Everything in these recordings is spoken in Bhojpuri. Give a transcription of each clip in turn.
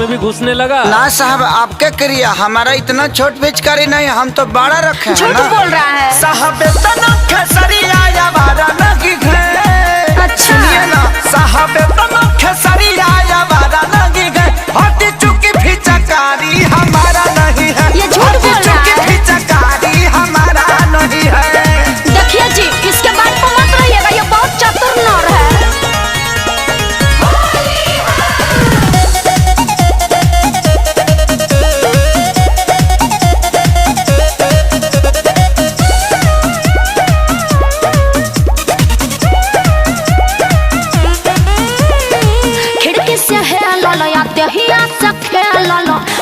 भी घुसने लगा। ना साहब, आपके क्रिया, हमारा इतना छोट पिचकारी नहीं, हम तो बड़ा रखे हैं। झूठ बोल रहा है साहब खेसरिया या बारा लगी गए। अच्छा। सुनिए ना साहब, खेसरिया या बारा लगी गए। हटी चुकी फिचकारी हमारा नहीं है। ये झूठ बोल रहा है। फिचकारी हमारा नहीं है। देखिए जी, इसके बात पर मत रहिएगा, ये बहुत चतुर नर है।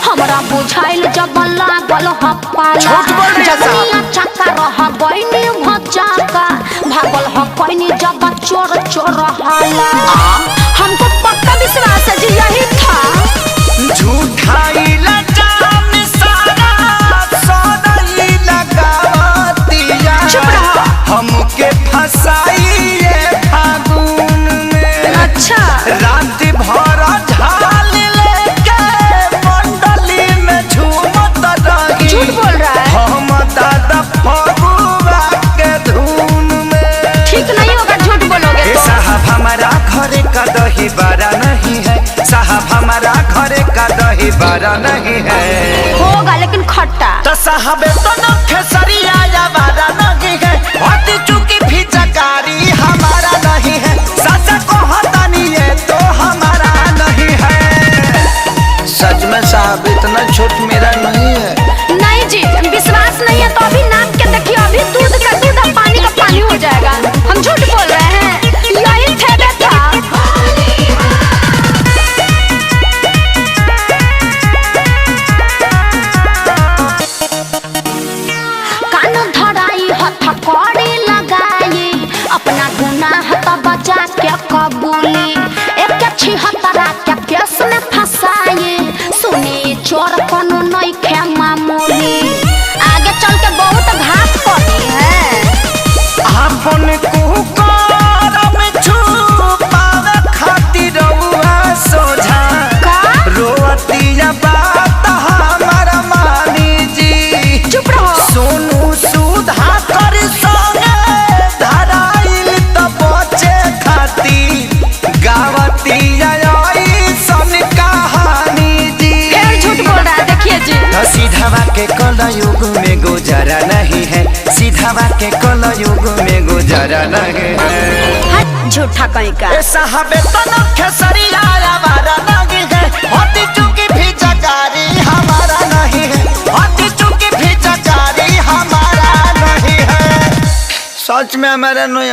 हमरा बुझाइल जब लागल हपाला जबनिया चक्का रह गइनी भजाका भागल ह कोइनी जब चोर चोर हाला। हमको पक्का विश्वास है जी, यही था। झूठाई लजाम सारा सोनाई लगावतिया। चुप रहो। हमके फसाई ये फागुन में। अच्छा। रात भर झाल लेके मंडली में झूमत रही। झूठ बोल रहा है। हम दादा फगुआ के धुन में। ठीक नहीं होगा झूठ बोलोगे तो। साहब हमारा घरे का दही बड़ा नहीं है। साहब हमारा घरे का दही बड़ा नहीं है। होगा लेकिन खट्टा। तो साहब तो खेसरिया या बड़ा नहीं है। हटी चुकी फिचकारी हमारा नहीं है। सच को हटानी है तो हमारा नहीं है। सच में साहब इतना छोट मेरा नहीं है। नहीं जी, विश्वास नहीं है तो अभी नाप के देखिए, अभी दूध का दूध और पानी का पानी हो जाएगा। हम झूठ बोल रहे हैं, यही ठेका था। कान धराई हथकड़ी लगाई, अपना गुनाह तो बचा के कबूली। एक छिहत्तरा के केस में फंसाई, सुनी चोर कोनो नहीं खे मामूली। आगे चल के बहुत घात पड़ी है। अपन कुकरम छुपावे खातिर रउआ सोझा। का? रोतिया बात हमारा मानी जी। चुप रहो। सोनू सुधा कर संगे धराइल त बचे खातिर गावतिया ऐसन कहानी जी। फिर झूठ बोल रहा है, देखिए जी। सीधावा के कलयुग में गुजारा नहीं है। सीधावा के कलयुग में गुजारा नहीं है। हट झूठा कहीं का। साहबे तो खेसरिया हमारा नहीं है। हटी चुकी फिचकारी हमारा नहीं है। हटी चुकी फिचकारी हमारा नहीं है। सच में हमारा नहीं,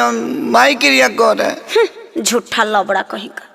माई क्रिया कर है। झूठा लबड़ा कहीं का।